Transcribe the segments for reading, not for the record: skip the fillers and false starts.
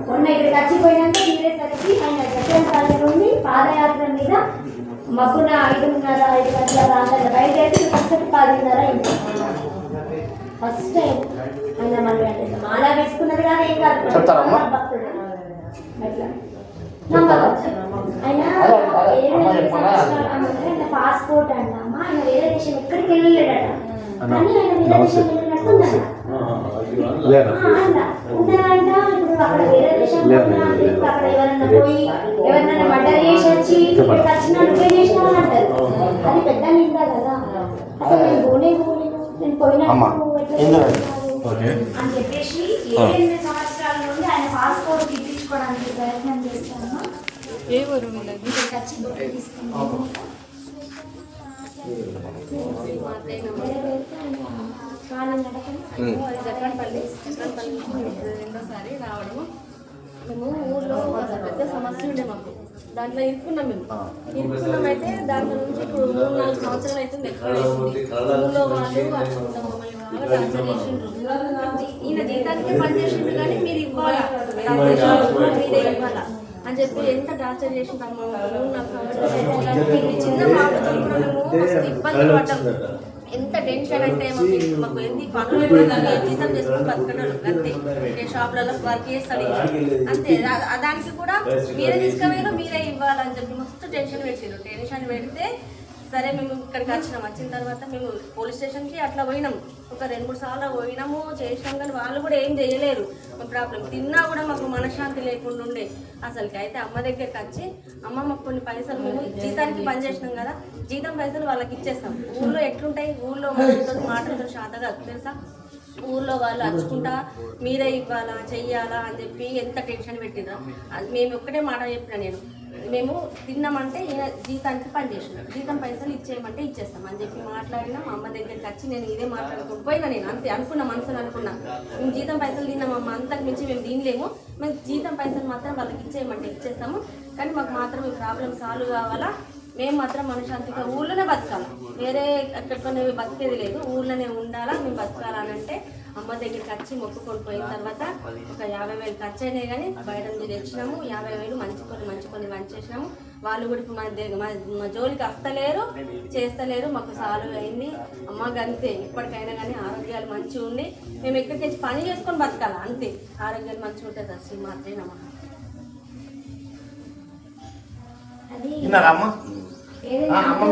మొన్న ఇక్కడ చచ్చిపోయినాక తీరేసరికి ఆయన జగ్గంపల్లి నుండి పాదయాత్ర మీద మబ్బున 5:30 గంటల ప్రాంతాల్లో బయలుదేరి ఫస్ట్ 10:30 అయింది. ఫస్ట్ టైం ఆయన మళ్ళీ అంటే మాలా వేసుకున్నది కానీ ఏం కాదు భక్తుడు అట్లా ఆయన ఆయన పాస్పోర్ట్ అంటమ్మా ఆయన వేరే దేశం ఎక్కడికి వెళ్ళలేడట కానీ ఆయన వేరే దేశం వెళ్ళినట్టుందట ఉన్నారంట. ఇప్పుడు అక్కడ వేరే దేశంలో అక్కడ ఎవరన్నా పోయి ఎవరినైనా మర్డర్ చేసి వచ్చి వచ్చిన నువ్వే చేసినావు అని అంటారు. అది పెద్ద నింద కదా. అసలు నేను పోలేదు నేను పోయినట్టు అని చెప్పేసి 7 సంవత్సరాల నుండి ఆయన పాస్పోర్ట్ ఇప్పించుకోవడానికి ప్రయత్నం చేస్తాను. వచ్చి బొట్టు తీసుకున్నాను. జగ్గంపల్లి రెండోసారి రావడము. మేము ఊళ్ళో పెద్ద సమస్య ఉండే మాకు దాంట్లో ఇరుక్కున్నాం. ఇరుక్కున్నామైతే దాంట్లో నుంచి ఇప్పుడు 3-4 సంవత్సరాలు అవుతుంది. ఊళ్ళో వాళ్ళు మమ్మల్ని బాగా టార్చర్ చేసిండ్రు. ఈయన జీతానికి పనిచేసిండ్రు కానీ మీరు ఇవ్వాలా మీరే ఇవ్వాలా అని చెప్పి ఎంత టార్చర్ చేసింటాము. 3-4 సంవత్సరాలు చిన్న మాటతో కూడా మేము ఇబ్బంది పడ్డాం. ఎంత టెన్షన్ అంటే మాకు ఎన్ని పనులు జీతం చేసుకుని బతకడం అంతే. నేను షాప్లలో వర్క్ చేస్తాడు అంతే. దానికి కూడా మీరే తీసుకుపోయారు మీరే ఇవ్వాలని చెప్పి మస్తు టెన్షన్ పెట్టారు. టెన్షన్ పెడితే సరే మేము ఇక్కడికి వచ్చిన తర్వాత మేము పోలీస్ స్టేషన్కి అట్లా పోయినాం. ఒక 2-3 సార్లు పోయినాము చేసినాం కానీ వాళ్ళు కూడా ఏం చేయలేరు. మా ప్రాబ్లం తిన్నా కూడా మాకు మనశ్శాంతి లేకుండా ఉండే. అసలుకి అయితే అమ్మ దగ్గరికి వచ్చి అమ్మ మాకు కొన్ని పైసలు మేము జీతానికి పని చేసినాం కదా జీతం పైసలు వాళ్ళకి ఇచ్చేస్తాం. ఊళ్ళో ఎట్లుంటాయి ఊళ్ళో వాళ్ళతో మాటలతో శాతగా తెలుసా. ఊళ్ళో వాళ్ళు వచ్చుకుంటా మీరే ఇవ్వాలా చెయ్యాలా అని చెప్పి ఎంత టెన్షన్ పెట్టినా మేము ఒక్కటే మాట చెప్పిన నేను మేము తిన్నామంటే ఈయన జీతానికి పని చేసినాం జీతం పైసలు ఇచ్చేయమంటే ఇచ్చేస్తాం అని చెప్పి మాట్లాడినా. మా అమ్మ దగ్గరికి వచ్చి నేను ఇదే మాట్లాడుకుని పోయినా. నేను అంతే అనుకున్నా మనసులో అనుకున్నా మేము జీతం పైసలు తిన్నామమ్మ అంతకు మించి మేము తినలేము. మేము జీతం పైసలు మాత్రం వాళ్ళకి ఇచ్చేయమంటే ఇచ్చేస్తాము కానీ మాకు మాత్రం ఈ ప్రాబ్లం సాల్వ్ కావాలా. మేము మాత్రం మనశాంతిగా ఊళ్ళోనే బతకాలి. వేరే ఎక్కడికనే బతికేది లేదు. ఊళ్ళోనే ఉండాలా మేము బతకాలని అంటే అమ్మ దగ్గరికి వచ్చి మొక్కుకొని పోయిన తర్వాత ఒక 50,000 ఖర్చు అయినాయి కానీ బయట నుంచి తెచ్చినాము. 50,000 మంచి కొన్ని వంచేసినాము. వాళ్ళు కూడా ఇప్పుడు మా జోలికి వస్తలేరు చేస్తలేరు. మాకు సాల్వ్ అయింది. అమ్మ గంతే. ఇప్పటికైనా కానీ ఆరోగ్యాలు మంచిగా ఉండి మేము ఎక్కడికి వచ్చి పని చేసుకొని బతకాలి అంతే. ఆరోగ్యాలు మంచిగా ఉంటుంది. అసలు మాత్రమేనమ్మా. విన్నారమ్మా అమ్మ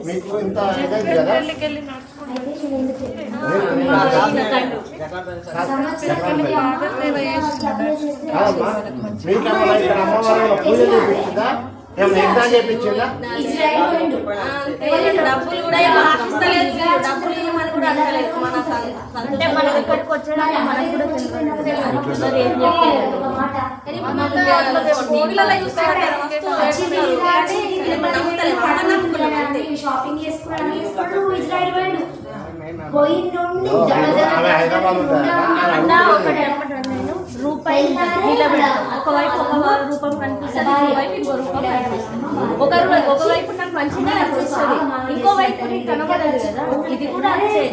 మీకు ఇంత ఇదైంది కదా మీకేమన్నా ఇక్కడ అమ్మవారు పూజ చేపించిందా ఏమన్నా ఎగ్జామ్ చేయించిందా డబ్బులు కూడా డబ్బులు ఇవ్వమని కూడా అడగలేదు. అంటే మనం ఇక్కడికి వచ్చడానికి మనకు కూడా షాపింగ్ చేసుకోవడానికి పోయి నుండి రూపాయి ఒకవైపు ఒక రూపం కనిపిస్తుంది ఒకవైపు ఇంకో రూపం కనిపిస్తుంది. ఒకవైపు నాకు మంచిగా అనిపిస్తుంది ఇంకోవైపు నీకు కనబడదు కదా. ఇది కూడా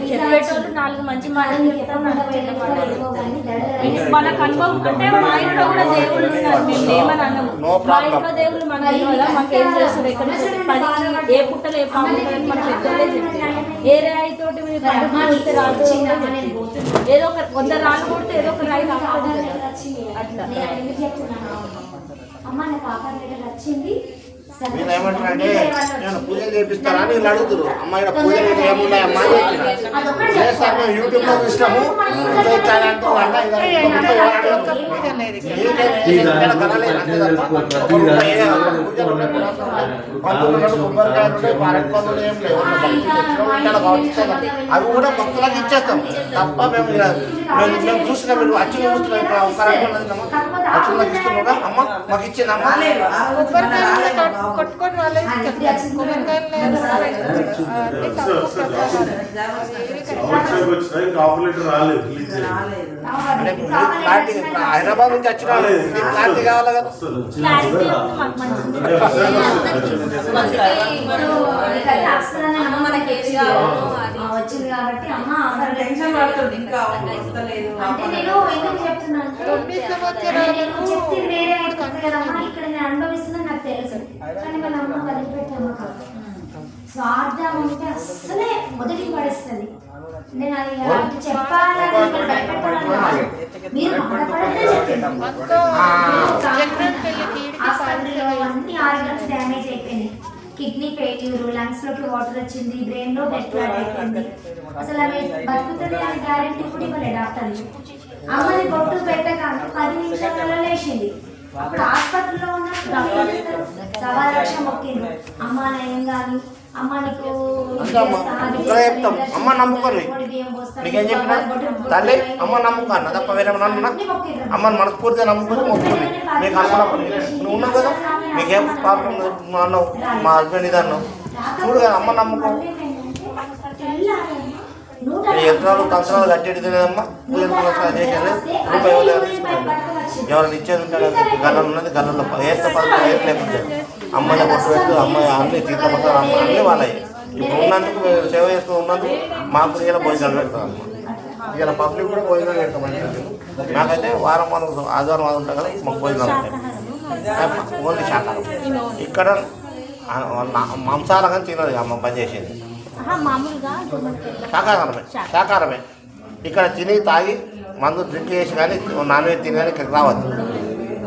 చెప్పేటోళ్ళు 4 మంచి మాటలు చెప్తాం మనకు అనుభవం. అంటే మా ఇంట్లో కూడా దేవుళ్ళు ఉన్నారు. మేము లేమని అన్నాము. మా ఇంట్లో దేవుళ్ళు మన కదా మాకు ఏం చేస్తారు ఎక్కడ పని ఏ పుట్టలు ఏ పాము మన పెద్దలే చెప్తారు. ఏ రాయి తోటి మీరు రాదు ఏదో ఒక 100 రాళ్ళు కొడితే ఏదో ఒక రాయి అట్లా అమ్మ నాకు ఆఫర్ లెటర్ వచ్చింది. మీరు ఏమంటారంటే నేను పూజ చేపిస్తారా అని వీళ్ళు అడుగుతారు. అమ్మాయి పూజ ఏమున్నాయి అమ్మా సార్ మేము యూట్యూబ్లో చూసినాము అవి కూడా భక్తులకు ఇచ్చేస్తాం తప్ప మేము చూసినా మీరు అచ్చులు చూస్తున్నాం అచ్చులకు ఇస్తున్నాం అమ్మ మాకు ఇచ్చిందమ్మా కొట్టుకొని వాళ్ళే హైదరాబాద్ నుంచి వచ్చిన క్లారిటీ కావాలి కదా. వచ్చింది కాబట్టి అమ్మ పడుతుంది ఇంకా వస్తలేదు. అంటే నేను ఎందుకు చెప్తున్నాను నేను చెప్తే వేరే అయిపోతుంది కదమ్మా, ఇక్కడ నేను అనుభవిస్తున్నా నాకు తెలుసు. కానీ వాళ్ళ అమ్మ వదిలిపెట్టాము కాదు, స్వార్థం ఉంటే అస్సలే మొదటికి పడేస్తుంది. నేను అది అలాంటి చెప్పాలని మిమ్మల్ని భయపెట్టాలని కాదు. మీరు బాధపడితే చెప్పండి. హాస్పిటల్లో అన్ని ఆర్గన్స్ డ్యామేజ్ అయిపోయినాయి, కిడ్నీ ఫెయిల్యూర్, లంగ్స్ లోకి వాటర్ వచ్చింది, బ్రెయిన్ లో బ్లడ్ క్లాట్ అయిపోయింది. అసలు ఆమె బతుకుతుంది అని గ్యారెంటీ కూడా ఇవ్వలేదు డాక్టర్లు. అమ్మని కొట్టు పెట్టగానే 10 నిమిషాలలో లేచింది. అప్పుడు హాస్పిటల్లో ఉన్నప్పుడు 1,00,000 మొక్కింది, అమ్మ ఏం కాదు, అమ్మ నీకు చెప్తాం. అమ్మ నమ్ముకోరు, నీకేం చెప్పినా తల్లి అమ్మ నమ్ముకో అన్న తప్ప వేరే నన్ను అమ్మని మనస్ఫూర్తిగా నమ్ముకొని మొక్కుని మీకు అనుకున్నప్పుడు నువ్వు ఉన్నావు కదా, మీకేం ప్రాబ్లం నువ్వు అన్నావు, మా హస్బెండ్ ఇది అన్నావు, చూడు కదా అమ్మ నమ్ముకో. నీ యంత్రాలు తంత్రాలు కట్టేది లేదమ్మా, పూజలు చేసేది రూపాయి ఎవరైనా ఇచ్చేది ఉంటే గల్లం ఉన్నది, గల్లంలో ఏత పదవి ఏది లేకుంటే అమ్మాయి కొట్టు పెట్టు, అమ్మాయి అన్ని తీర్థపడతారు, అమ్మ అన్నీ వాళ్ళవి. ఇప్పుడు ఉన్నందుకు సేవ చేస్తూ ఉన్నందుకు మాకు ఇలా భోజనాలు పెడతాం అమ్మ, ఇలా పబ్లిక్ కూడా భోజనాలు పెడతాం. నాకైతే వారం ఆదివారం అది ఉంటాం కదా, మాకు భోజనాలు ఉంటాయి ఓన్లీ శాకాహారం. ఇక్కడ మాంసాహారం తినదు అమ్మ పని చేసేది, శాకాహారమే. ఇక్కడ తిని తాగి మందు డ్రింక్ చేసి కానీ నాన్ వెజ్ తిని కానీ ఇక్కడికి రావద్దు,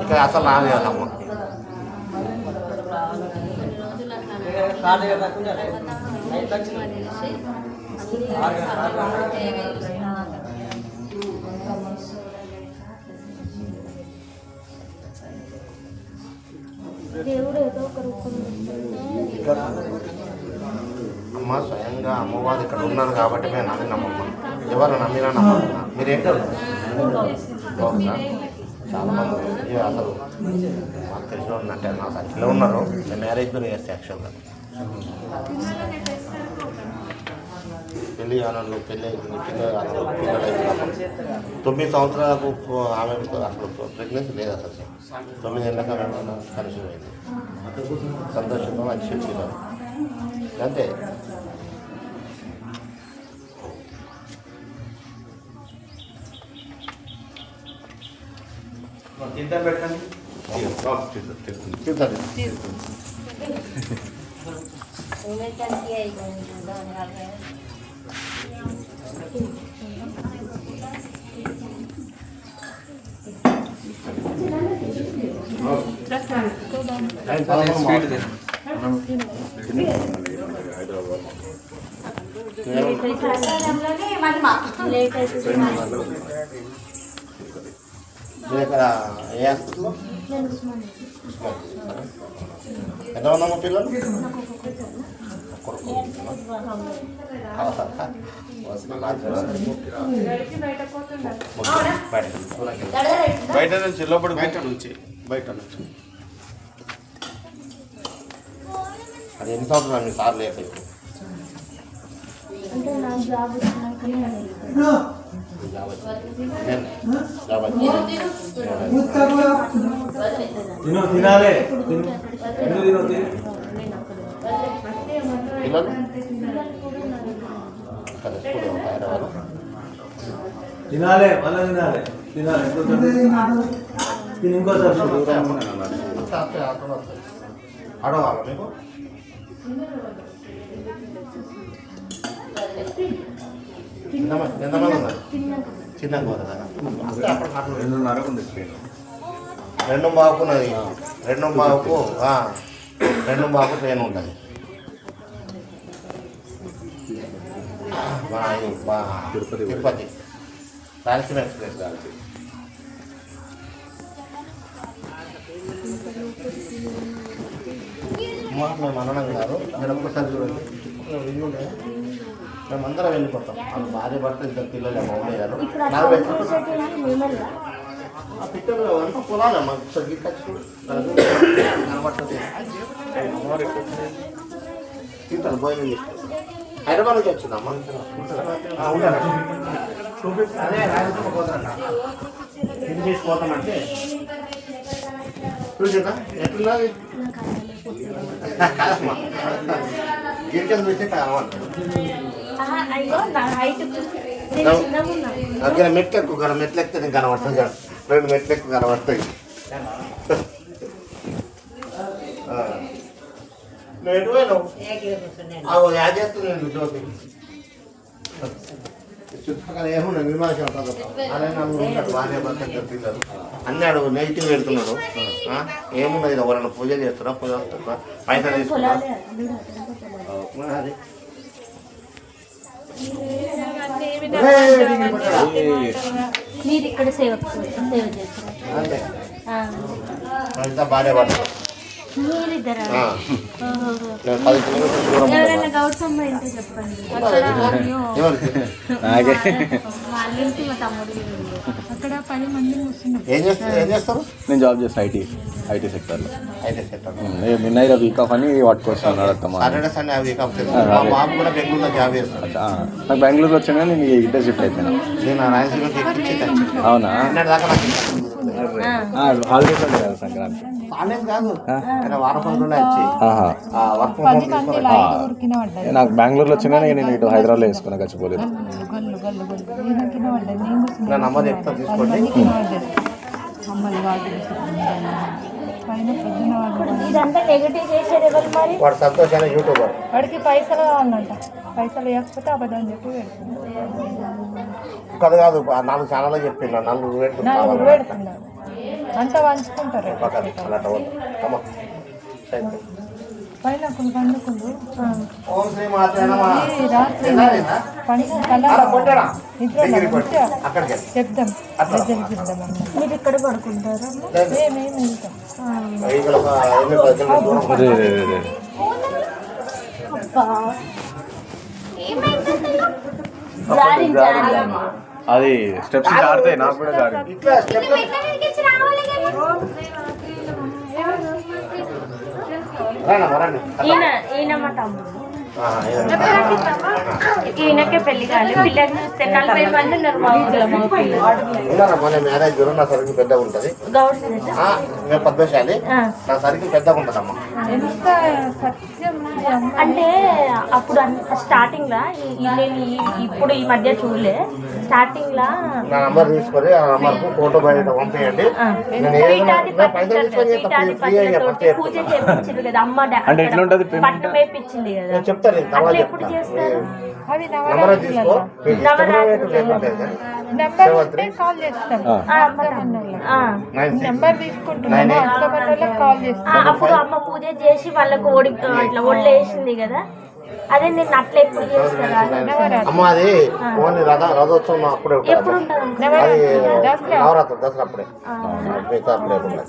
ఇక్కడ అసలు రాలేదు అమ్మ. అమ్మ స్వయంగా అమ్మవారు ఇక్కడ ఉన్నారు కాబట్టి మేము నమ్మినమ్మమ్మ, ఎవరు నమ్మినా నమ్మమ్మా. మీరేంటో చాలా మంది అసలు మాకు తెలిసిన ఉన్నట్టే నా సర్కిల్లో ఉన్నారు, నేను మ్యారేజ్ కూడా చేస్తే యాక్చువల్గా పెళ్ళి కానలు పెళ్ళి పిల్లలు 9 సంవత్సరాలకు ఆమె అసలు ప్రెగ్నెన్సీ లేదు, అసలు 9 ఏళ్ళకి ఆమె కన్సీవ్ అయింది. సంతోషంగా మంచి పిల్లలు అంతే. పెట్టండి ఇక్కడ ఏ హాస్పిటల్లో ఎంత ఉన్నామో పిల్లలు బయట నుంచి లోపల బయట నుంచి అది ఎన్ని సంవత్సరాలు మీ సార్ లేక తినాలి పిల్లలు ఇక్కడ స్కూల్ హైదరాబాద్ తినాలి మళ్ళీ తినాలి ఇంకోసారి అడగాల మీకు ఎంతమంది ఉన్నారు చిన్న రెండు బాగున్నది 2 ట్రైన్ ఉంటుంది తిరుపతి రాయలసీమ ఎక్స్ప్రెస్ మేము అనడం కాదు, మీరు ఒక్కసారి చూడండి, మేమందరం వెళ్ళిపోతాం. వాళ్ళు భార్య భర్త 2 పిల్లలు మమ్మీ గారు ఆ పిల్లలు అంతా పొలాలే మాకు కనబడుతుంది. తింటారు భోజనం చేస్తారు. హైదరాబాద్ నుంచి వచ్చిందమ్మా, అదే రాయలసీమ పోతారంట, ఇది తీసుకుపోతామంటే చూసారా ఎట్లున్నది గిరికలు చూస్తే కావాలంటారు. అయ్యో నా హైట్ నేను చిన్నగా ఉన్నా. దగ్గర మెట్లు ఎక్కువ కదా, మెట్లు ఎక్కితే నేను కనబడుతుంది కదా, 2 మెట్లు ఎక్కువ కనబడతాయి. నువ్వు ఎటు పోయినావు? యాడ్ చేస్తుంది జ్యోతి. చుట్టుపక్కల ఏమున్నాయి నిర్మాణం అదే నలుగురు ఉంటారు, భార్య భర్త పిల్లలు అన్నీ అడుగు నెగిటివ్ పెడుతున్నాడు. ఏమున్నది ఎవరైనా పూజ చేస్తున్నా, పూజ వస్తున్నా, పైసలు తీసుకున్నా. అది మీరు ఇక్కడ సేవ చేస్తారు అంతే అంతా భార్య భర్త. మీరిద్దరా? నేను 10 కిలోమీటర్ల దూరం ఎవరైనా గౌరమ్మ ఏంటో చెప్పండి. అక్కడ ఎవరికి? వాళ్ళ ఇంటి మా తమ్ముడు అక్కడ 10 మంది కూర్చున్నారు. ఏం చేస్తారు? నేను జాబ్ చేస్తాను ఐటీ సెక్టర్లో. అయితే సెక్టర్ నిన్న వీక్ ఆఫ్ అని పట్టుకొస్తాను అడగమ్మా. సాటర్డే సండే అవి కంపెనీ మా బాబు కూడా బెంగళూరులో జాబ్ చేస్తాడు. నాకు బెంగళూరులో వచ్చాను కానీ నేను ఇద్దరు షిఫ్ట్ అయిపోయాను. నేను రాయలసీమకి ఎక్కించి అవునా? దాకా నాకు హాలిడేస్ ఉంది కదా సంక్రాంతి. కాలేజ్ కాదు, ఆయన వారం రోజుల్లో వచ్చి వర్క్ ఫ్రమ్ హోమ్ తీసుకొని నాకు బెంగళూరులో వచ్చినా నేను ఇటు హైదరాబాద్లో వేసుకున్నా గచ్చిపోలేదు. నా నంబర్ చెప్తా తీసుకోండి. ఇదంతా నెగటివ్ చేసేది ఎవరు మరి? వాడు సంతోషాన్ని యూట్యూబర్. వాడికి పైసలు కావాలంట, పైసలు ఇవ్వకపోతే అబద్ధం చెప్పి కథ కాదు, 4 ఛానల్లో చెప్పిండు, 4 నలుగురు పెడుతున్నారు, అంతా పంచుకుంటారు. పైన పండుకుండు ఓం శ్రీ మాత్రేనమా. రాత్రి అక్కడికి చెప్దాం చెప్దాం. మీరు ఇక్కడ పడుకుంటారా? మేమేమి వెళ్తాం. అది స్టెప్స్ జారుతాయి, నాకు కూడా జారి. ఈయన మా తమ్ముడు. ఈయనకే పెళ్లి కాదు, పిల్లలు చూస్తే 40 మంది ఉన్నారు మా ఊళ్ళో. మన మ్యారేజ్ నా సరికి పెద్దగా ఉంటుంది, పద్మశాలి నా సరికి పెద్దగా ఉంటుందమ్మా. ఎంత సత్యం అంటే అప్పుడు స్టార్టింగ్ లా నేను ఇప్పుడు ఈ మధ్య చూడలే. స్టార్టింగ్ లా నా నంబర్ తీసుకొని ఆ నంబర్ కు ఫోటో బయట పంపించండి. పూజ చేయించింది కదా అమ్మ, అంటే ఎట్లుంటది పట్టు వేయించింది కదా, చెప్తారు అట్లా ఎప్పుడు చేస్తారు? అవి నంబర్ తీసుకో, నెంబర్ ఉంటే కాల్ చేస్తాం. నెంబర్ తీసుకుంటున్నాము, కాల్ చేస్తాం. అప్పుడు అమ్మ పూజ చేసి వాళ్ళకు ఇట్లా ఒళ్ళేసింది కదా, అదే నేను అట్లా ఎప్పుడు చేస్తారా? అమ్మ అది ఓన్లీ రథోత్సవం అప్పుడే ఎప్పుడు ఉంటుంది, ఉంటుంది? అది నవరాత్రి దసరా అప్పుడే, మిగతా అప్పుడే ఉంటుంది.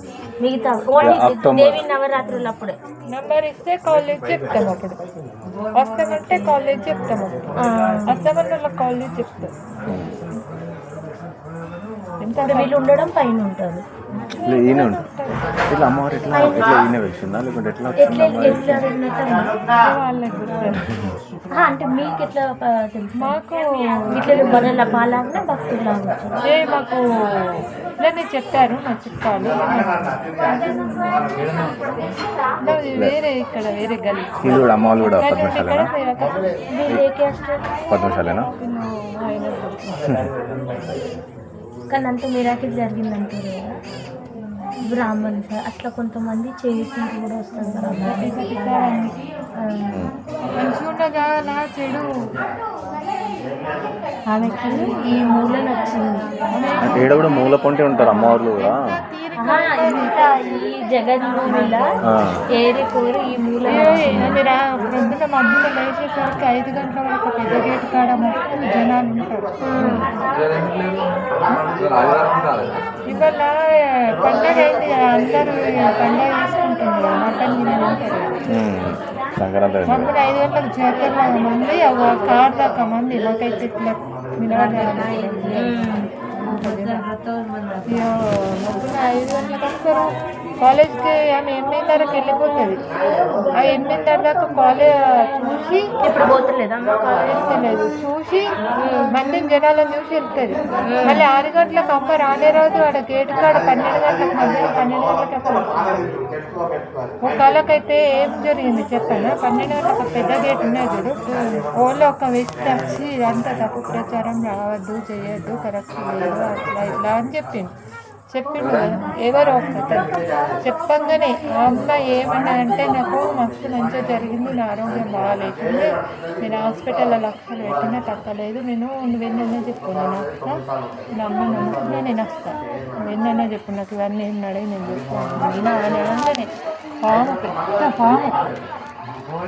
మిగతా ఓన్లీ దేవి నవరాత్రులు అప్పుడే. నెంబర్ ఇస్తే కాల్ చేసి చెప్తాం. అప్పుడు వస్తామంటే కాల్ చేసి చెప్తాం. అప్పుడు వస్తామని వాళ్ళకి కాల్ చేసి చెప్తాం. వీళ్ళు ఉండడం పైన ఉంటారు. ఈయన ఉంటుంది ఇట్లా అమ్మవారు ఎట్లా ఈయన వెళ్తుందా లేకుంటే ఎట్లా? అంటే మీకు ఎట్లా తెలుసు? మాకు ఇట్లా బర్రెల పాలన భక్తులాగా మాకు ఇట్లనే చెప్పారు మా చుట్టాలు. వేరే ఇక్కడ వేరే గల్లి వీళ్ళు కూడా అమ్మవాళ్ళు కూడా పద్మశాలేనా? పద్మశాలేనా? కానీ అంత మిరాకిల్ జరిగిందంటారు కదా బ్రాహ్మణ్స్, అట్లా కొంతమంది చేతి కూడా వస్తారు కదా. మంచిగా నా చెడు ఆమెకి ఈ మూల నచ్చింది. ఈడ కూడా మూల పొంటి ఉంటారు అమ్మవార్లు కూడా. ఇంత ఈ జగన్ మూల ఏరి కోరి ఈ మూల మీరు ప్రొద్దున మధ్యలో లేచేసరికి 5 గంటల వరకు పెద్ద గేట్ కాడ మొత్తం జనాలు ఉంటారు. ఇవాళ పండగ అయింది, అందరూ పండగ చేసుకుంటున్నారు. మటన్ సంక్రాంతి మమ్మల్ని 5 గంటలకు చేతర్లాగా మంది కార్ దాకా మంది. నాకైతే ఇట్లా నిలబడి 5 గంటలకు వస్తారు. కాలేజ్కి ఆమె 8:30కి వెళ్ళిపోతుంది. ఆ 8:30 దాకా కాలేజ్ చూసి ఇప్పుడు పోతలేదా వెళ్తలేదు, చూసి మందిని జనాలను చూసి వెళ్తుంది. మళ్ళీ 6 గంటలకు అమ్మ రానే రోజు ఆడ గేటు కాడ 12 గంటలకు మధ్యాహ్నం 12 గంటలకు ఒక వాళ్ళకైతే ఏం జరిగింది చెప్పాను. 12 గంటలకు పెద్ద గేట్ ఉన్నాయి చూడు, ఓన్లో ఒక వ్యక్తి వచ్చి ఇదంతా తప్పు ప్రచారం రావద్దు, చేయొద్దు, కరెక్ట్ లేదు, అట్లా ఇట్లా అని చెప్పిండు కదా. ఎవరో ఒకరు చెప్పంగానే ఆ అమ్మాయి ఏమన్నా అంటే నాకు మస్తు మంచిగా జరిగింది, నా ఆరోగ్యం బాగాలేకుంది, నేను హాస్పిటల్లో లక్షలు పెట్టినా తగ్గలేదు, నువ్వేందన్నా చెప్పు, నేను వస్తా, నేను అమ్మ నమ్ముకున్నా, నేను వస్తాను, నువ్వేందన్నా చెప్పు, నాకు ఇవన్నీ ఏం నడే నేను చూసుకోను నేను అని అనగానే పాము, పెద్ద పాము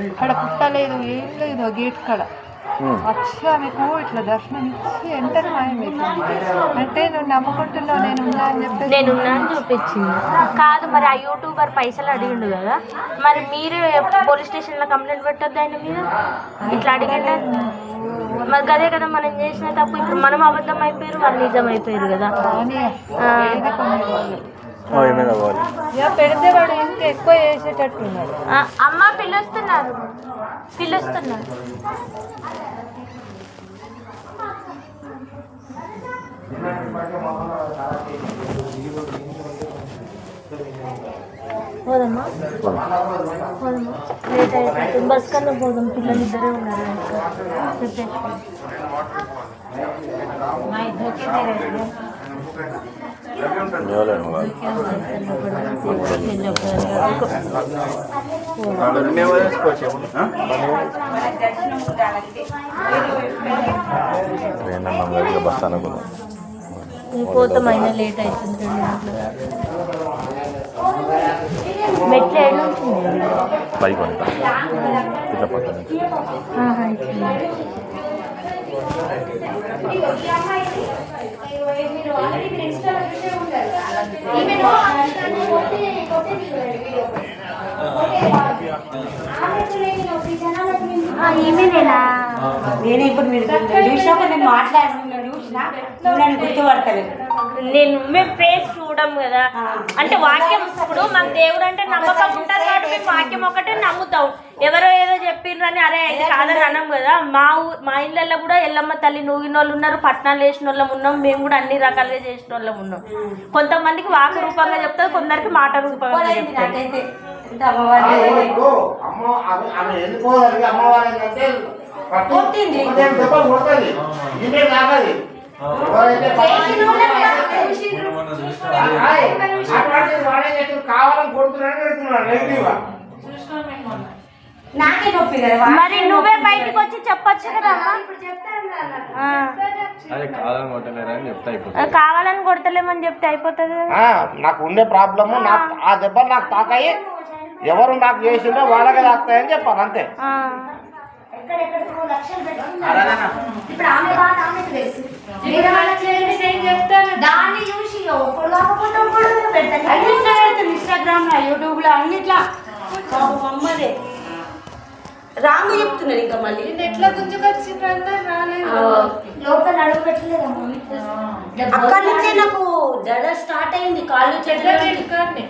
అక్కడ పుట్టలేదు, ఏం లేదు, ఆ గేట్ కాడ వచ్చి ఆమెకు ఇట్లా దర్శనం ఇచ్చి ఎంటర్ మాయమైపోయింది. అంటే నువ్వు నమ్ముకుంటున్నావు నేను ఉన్నా అని చెప్పి నేనున్నా అని చూపించింది. కాదు మరి ఆ యూట్యూబర్ పైసలు అడిగిండు కదా, మరి మీరు పోలీస్ స్టేషన్లో కంప్లైంట్ పెట్టొద్దు ఆయన మీద, ఇట్లా అడిగిండే మరి అదే కదా మనం చేసిన తప్పు. ఇప్పుడు మనం అబద్ధం అయిపోయారు, వాళ్ళు నిజం అయిపోయారు కదా. పెడితే వాడు ఇంకా ఎక్కువ చేసేటట్టున్నాడు. అమ్మ పిలుస్తున్నారు. పోదమ్మా లేట్ అయిపోతుంది, బస్ కన్నా పోదాం, పిల్లలు ఇద్దరే ఉన్నారు. బస్ అనుకున్నాం పోతాం, అయినా లేట్ అవుతుంది. 2 గంటలు మెట్లు ఏడు పైకి ఉంటా ఇట్లా పక్కన నేను ఇప్పుడు మీరు చూసినాక నేను మాట్లాడుతున్నా చూసినా నన్ను గుర్తుపడతలేదు. మేము ఫేస్ చూడం కదా, అంటే వాక్యం ఇప్పుడు మాకు దేవుడు అంటే నమ్మకం ఉంటుంది కాబట్టి మేము వాక్యం ఒకటే నమ్ముతాం. ఎవరో ఏదో చెప్పిండ్రని అరే అయితే కాదని అన్నాం కదా. మా ఇళ్ళల్లో కూడా ఎల్లమ్మ తల్లి నూగిన వాళ్ళు ఉన్నారు, పట్టణాలు వేసిన వాళ్ళం ఉన్నాం, మేము కూడా అన్ని రకాలుగా చేసిన వాళ్ళం ఉన్నాం. కొంతమందికి వాక్ రూపంగా చెప్తారు, కొందరికి మాట రూపంగా చెప్తారు. కావాలని కొడుతున్నాడు. నాకే నొప్పి కదా, మరి నువ్వే బయటకు వచ్చి చెప్పొచ్చు కదా. కావాలని కొడతలేమని చెప్తే అయిపోతుంది. నాకు ఉండే ప్రాబ్లము ఆ దెబ్బలు నాకు తాకాయి, ఎవరు నాకు చేసిందో వాళ్ళకే తాకుతాయని చెప్పాను అంతే. ఇప్పుడు ఆమె బాధ ఆమెకు తెలుసు, దాన్ని చూసి ఇన్స్టాగ్రామ్ లో యూట్యూబ్ లో అన్నిట్లా అమ్మదే రాంగ్ చెప్తున్నారు. ఇంకా మళ్ళీ ఎట్లా గుంజుకొచ్చి లోపల అడుగు పెట్టలేదమ్మా. అక్కడి నుంచే నాకు దడ స్టార్ట్ అయింది, కాళ్ళు చెట్లు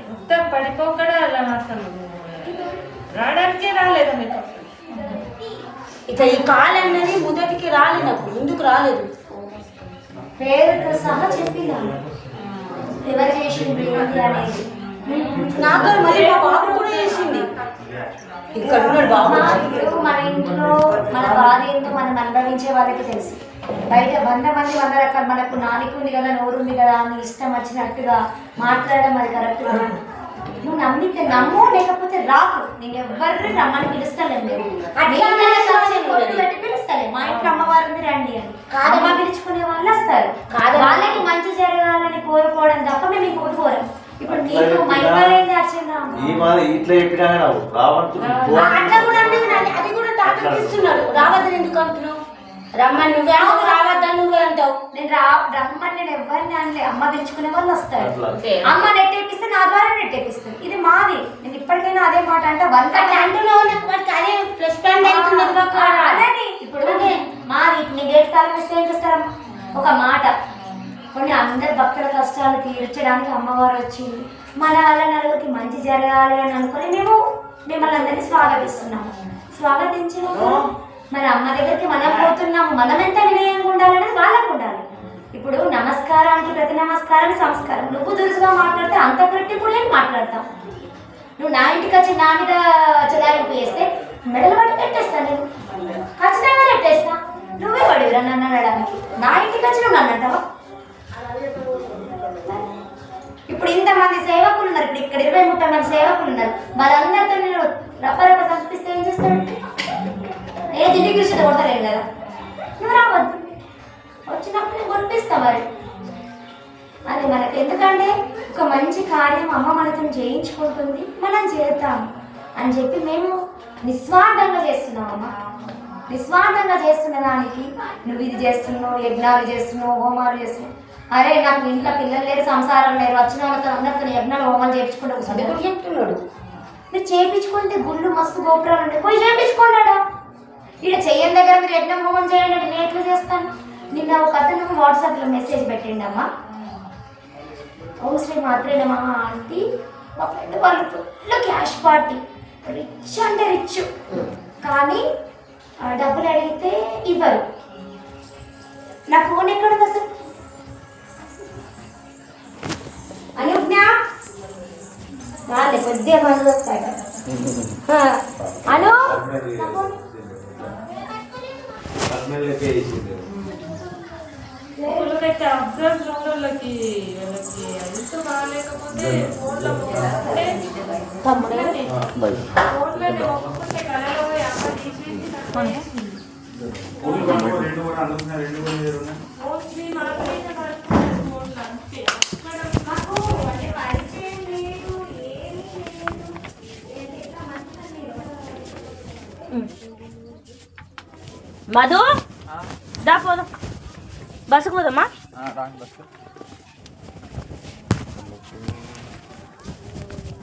మొత్తం పడిపోకడా అలా అసలు రావడానికే రాలేదు మీకు. ఇక ఈ కాలు అనేది మొదటికి రాలేదు, నాకు ముందుకు రాలేదు. పేరుతో సహా చెప్పిందాను ఎవరు చేసింది ఏంటి అనేది. నాతో మళ్ళీ మా బాబు కూడా చేసింది. ఇక్కడ ఉన్నాడు బాబు. ఇప్పుడు మన ఇంట్లో మన బాధ ఏంటో మనం అనుభవించే వాళ్ళకి తెలుసు. బయట 100 మంది 100 రకాలు, మనకు నాలుగు ఉంది కదా, నోరు ఉంది కదా అని ఇష్టం వచ్చినట్టుగా మాట్లాడడం అది కరెక్ట్ కాదు. నువ్వు నమ్మితే నమ్ము, లేకపోతే రాకు. నేను ఎవరిని రమ్మని పిలుస్తాను, పిలుస్తాను. మా ఇంట్లో అమ్మవారిని రండి అని అమ్మ పిలుచుకునే వాళ్ళు వస్తారు. వాళ్ళకి మంచి జరగాలని కోరుకోవడం తప్ప మేము ఇంకోటి కోరం. ఇప్పుడు నీకు మైపాలైంది వచ్చిందా అట్లా కూడా అది కూడా తాకిస్తున్నాడు. రావద్దని ఎందుకు అంటున్నావు? రమ్మని నువ్వే రావద్దని నువ్వే అంటావు. నేను రమ్మని నేను ఎవరిని అనలే. అమ్మ పిలుచుకునే వాళ్ళు వస్తారు. అమ్మ నెట్టేపిస్తే నా ద్వారా నెట్టేపిస్తుంది. ఇది మాది. నేను ఇప్పటికైనా అదే మాట అంటే అంటున్నావు. నాకు వాటికి అదే ప్లస్ పాయింట్ అవుతుంది. ఇప్పుడు మాది నీ గేట్ తాళం ఇస్తే ఏం చేస్తారమ్మా? ఒక మాట కొన్ని అందరి భక్తుల కష్టం కష్టాలు తీర్చడానికి అమ్మవారు వచ్చింది. మన వల్ల నలుగురికి మంచి జరగాలి అని అనుకుని మేము మిమ్మల్ని అందరినీ స్వాగతిస్తున్నాము. స్వాగతించినప్పుడు మన అమ్మ దగ్గరికి మనం పోతున్నాము. మనం ఎంత వినయంగా ఉండాలనేది వాళ్ళకు ఉండాలి. ఇప్పుడు నమస్కారానికి ప్రతి నమస్కారం సంస్కారం. నువ్వు దురుసుగా మాట్లాడితే అంత కరెక్ట్ ఇప్పుడు నేను మాట్లాడతాం. నువ్వు నా ఇంటికి వచ్చి నా మీద చెలాయింపు చేస్తే మెడలు పట్టి పెట్టేస్తా. నేను ఖచ్చితంగా పెట్టేస్తా. నువ్వే పడివిరా నన్ను అనడానికి. నా ఇంటికి వచ్చి నువ్వు నన్ను అంటావా? ఇప్పుడు ఇంతమంది సేవకులు ఉన్నారు. ఇప్పుడు ఇక్కడ 20-30 మంది సేవకులు ఉన్నారు. వాళ్ళందరితో నేను రప్పరప్ప సంపిస్తే ఏం చేస్తాడు? ఏ దిండి కృష్ణ కొడతలేను కదా. నువ్వు రావద్దు. వచ్చినప్పుడు నేను కొనిపిస్తా. మరి అది మనకు ఎందుకంటే ఒక మంచి కార్యం అమ్మ మనతో చేయించుకుంటుంది, మనం చేద్దాం అని చెప్పి మేము నిస్వార్థంగా చేస్తున్నామమ్మా. నిస్వార్థంగా చేస్తున్న దానికి నువ్వు ఇది చేస్తున్నావు, యజ్ఞాలు చేస్తున్నావు, హోమాలు చేస్తున్నావు. అరే నాకు ఇంట్లో పిల్లలు లేరు, సంసారం లేరు, వచ్చిన వాళ్ళతో అందరితో యజ్ఞాలు హోమాలు చేయించుకుంటూ కూడా చెప్తున్నాడు. మీరు చేయించుకుంటే గుళ్ళు మస్తు గోపురాలు ఉంటాయి, పోయి చేయించుకున్నాడా? ఇక్కడ చెయ్యని దగ్గర మీరు యజ్ఞం హోమం చేయండి అంటే నేను ఎట్లా చేస్తాను? నిన్న ఒక అతను వాట్సాప్లో మెసేజ్ పెట్టిండమ్మా. ఓం శ్రీ మాత్రే నమః ఆంటీ, మా ఫ్రెండ్ వాళ్ళు ఫుల్ క్యాష్ పార్టీ, రిచ్ అంటే రిచ్, కానీ డబ్బులు అడిగితే ఇవ్వరు. నా ఫోన్ ఎక్కడుంది అసలు? అనుజ్ఞ వాళ్ళే కొద్దిగా పనులు వస్తాయి. అను మధు దా పోదాం, బస్సుకు పోదామా?